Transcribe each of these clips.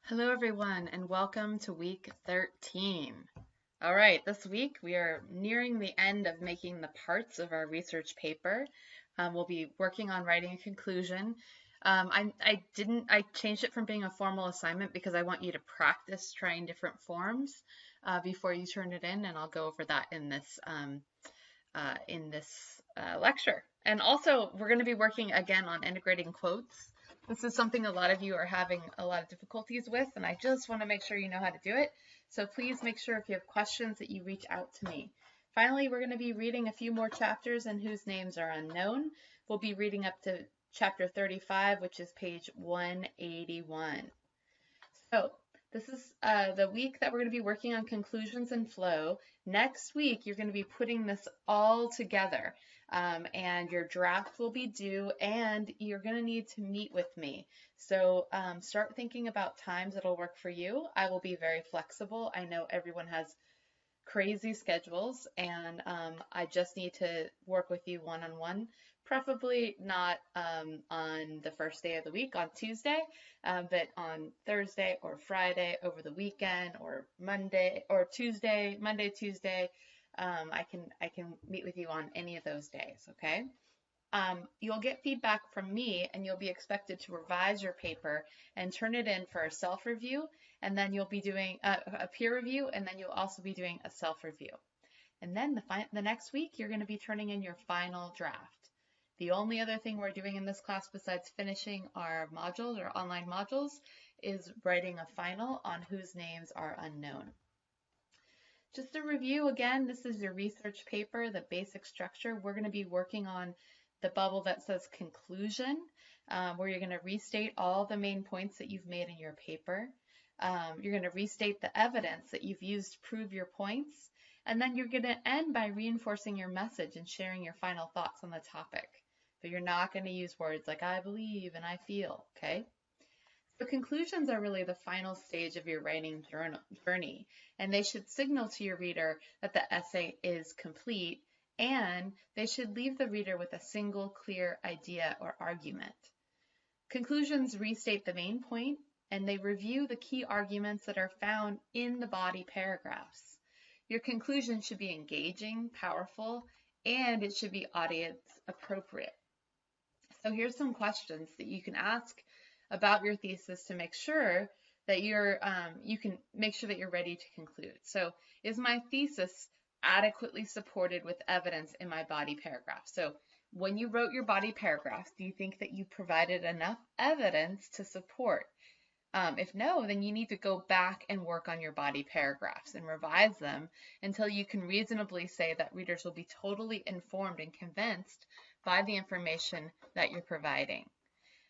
Hello, everyone, and welcome to week 13. All right, this week we are nearing the end of making the parts of our research paper. We'll be working on writing a conclusion. I changed it from being a formal assignment because I want you to practice trying different forms before you turn it in, and I'll go over that in this lecture. And also, we're going to be working again on integrating quotes. This is something a lot of you are having a lot of difficulties with, and I just want to make sure you know how to do it. So please make sure if you have questions that you reach out to me. Finally, we're going to be reading a few more chapters and whose names are unknown. We'll be reading up to chapter 35, which is page 181. So this is the week that we're going to be working on conclusions and flow. Next week, you're going to be putting this all together, and your draft will be due, and you're going to need to meet with me. So start thinking about times that'll work for you. I will be very flexible. I know everyone has crazy schedules, and I just need to work with you one-on-one, preferably not on the first day of the week on Tuesday, but on Thursday or Friday over the weekend, or Monday or Tuesday, Monday, Tuesday. I can meet with you on any of those days, okay? You'll get feedback from me, and you'll be expected to revise your paper and turn it in for a self-review, and then you'll be doing a peer review, and then you'll also be doing a self-review. And then the next week, you're going to be turning in your final draft. The only other thing we're doing in this class besides finishing our modules or online modules is writing a final on whose names are unknown. Just a review again, this is your research paper, the basic structure. We're going to be working on the bubble that says conclusion, where you're going to restate all the main points that you've made in your paper. You're going to restate the evidence that you've used to prove your points. And then you're going to end by reinforcing your message and sharing your final thoughts on the topic. But you're not going to use words like I believe and I feel, okay? The conclusions are really the final stage of your writing journey, and they should signal to your reader that the essay is complete, and they should leave the reader with a single clear idea or argument. Conclusions restate the main point, and they review the key arguments that are found in the body paragraphs. Your conclusion should be engaging, powerful, and it should be audience appropriate. So here's some questions that you can ask about your thesis to make sure that you can make sure that you're ready to conclude. So, is my thesis adequately supported with evidence in my body paragraph? So, when you wrote your body paragraph, do you think that you provided enough evidence to support? If no, then you need to go back and work on your body paragraphs and revise them until you can reasonably say that readers will be totally informed and convinced by the information that you're providing.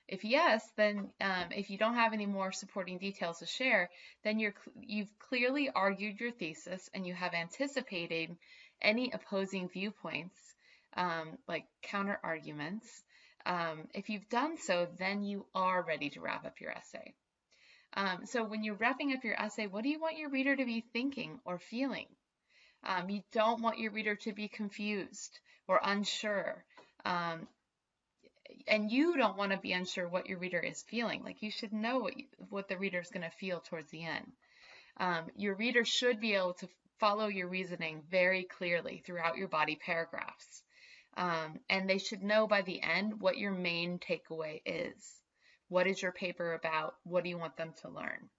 If yes, then if you don't have any more supporting details to share, then you've clearly argued your thesis and you have anticipated any opposing viewpoints, like counter arguments. If you've done so, then you are ready to wrap up your essay. So when you're wrapping up your essay, what do you want your reader to be thinking or feeling? You don't want your reader to be confused or unsure. And you don't want to be unsure what your reader is feeling. Like, you should know what the reader is going to feel towards the end. Your reader should be able to follow your reasoning very clearly throughout your body paragraphs. And they should know by the end what your main takeaway is. What is your paper about? What do you want them to learn?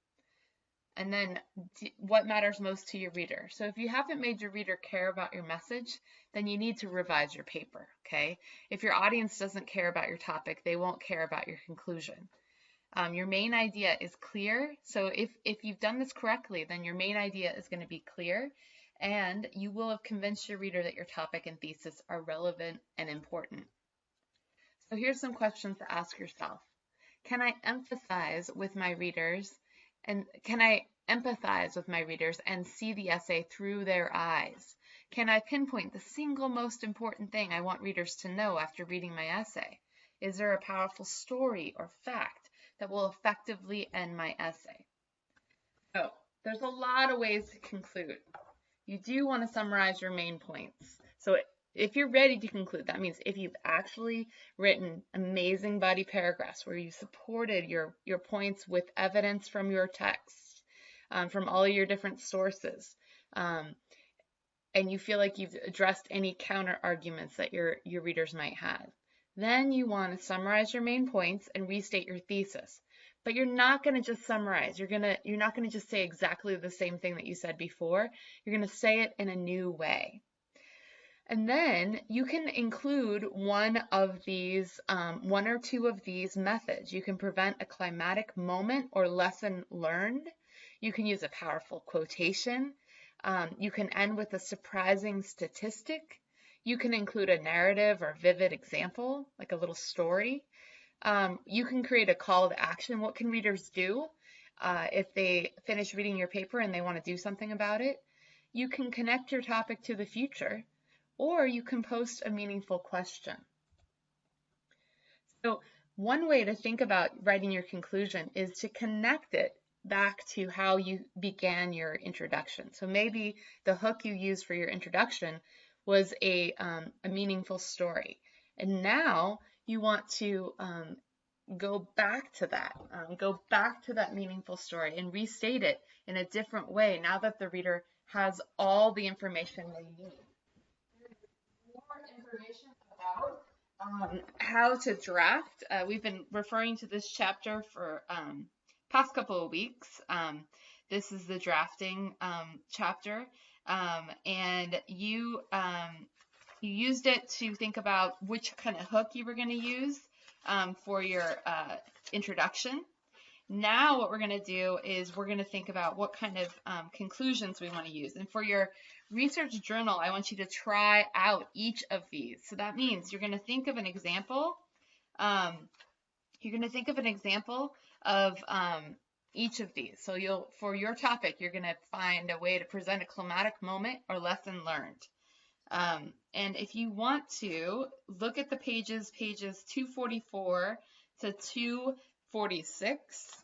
And then what matters most to your reader? So if you haven't made your reader care about your message, then you need to revise your paper, okay? If your audience doesn't care about your topic, they won't care about your conclusion. Your main idea is clear. So if you've done this correctly, then your main idea is going to be clear, and you will have convinced your reader that your topic and thesis are relevant and important. So here's some questions to ask yourself. Can I empathize with my readers? And can I empathize with my readers and see the essay through their eyes? Can I pinpoint the single most important thing I want readers to know after reading my essay? Is there a powerful story or fact that will effectively end my essay? So there's a lot of ways to conclude. You do want to summarize your main points. So if you're ready to conclude, that means if you've actually written amazing body paragraphs where you supported your points with evidence from your text, from all your different sources, and you feel like you've addressed any counter arguments that your readers might have, then you want to summarize your main points and restate your thesis. But you're not going to just summarize. You're not going to just say exactly the same thing that you said before. You're going to say it in a new way. And then you can include one or two of these methods. You can prevent a climatic moment or lesson learned. You can use a powerful quotation. You can end with a surprising statistic. You can include a narrative or vivid example, like a little story. You can create a call to action. What can readers do if they finish reading your paper and they want to do something about it? You can connect your topic to the future, or you can post a meaningful question. So one way to think about writing your conclusion is to connect it back to how you began your introduction. So maybe the hook you used for your introduction was a meaningful story. And now you want to go back to that meaningful story and restate it in a different way now that the reader has all the information they need. More information about how to draft. We've been referring to this chapter for past couple of weeks. This is the drafting chapter, and you used it to think about which kind of hook you were going to use for your introduction. Now what we're going to do is we're going to think about what kind of conclusions we want to use. And for your research journal, I want you to try out each of these. So that means you're going to think of an example. Of each of these. So for your topic, you're going to find a way to present a climatic moment or lesson learned. And if you want to, look at the pages 244 to 246.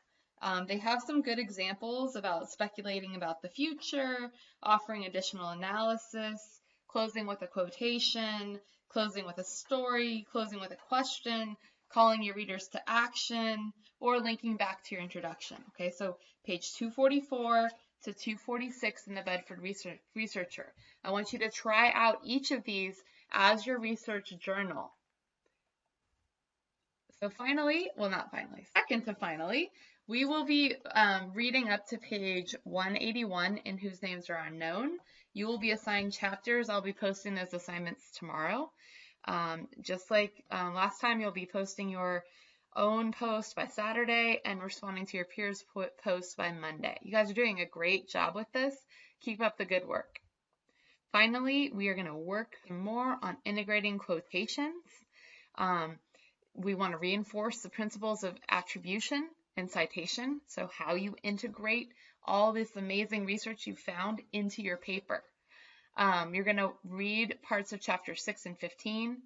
They have some good examples about speculating about the future, offering additional analysis, closing with a quotation, closing with a story, closing with a question, calling your readers to action, or linking back to your introduction. Okay, so page 244 to 246 in the Bedford Researcher. I want you to try out each of these as your research journal. So second to finally, we will be reading up to page 181 in Whose Names Are Unknown. You will be assigned chapters. I'll be posting those assignments tomorrow. Just like last time, you'll be posting your own post by Saturday and responding to your peers' posts by Monday. You guys are doing a great job with this. Keep up the good work. Finally, we are going to work more on integrating quotations. We want to reinforce the principles of attribution and citation, so how you integrate all this amazing research you found into your paper. You're going to read parts of chapter 6 and 15.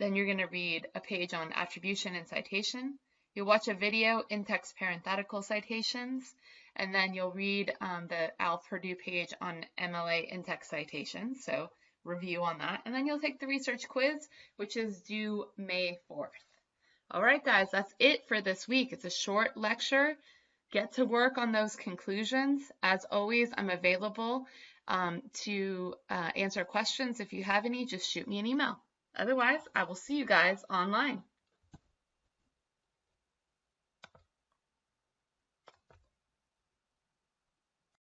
Then you're going to read a page on attribution and citation. You'll watch a video, in-text parenthetical citations, and then you'll read the Al Purdue page on MLA in-text citations, so review on that. And then you'll take the research quiz, which is due May 4th. All right, guys, that's it for this week. It's a short lecture. Get to work on those conclusions. As always, I'm available to answer questions. If you have any, just shoot me an email. Otherwise, I will see you guys online.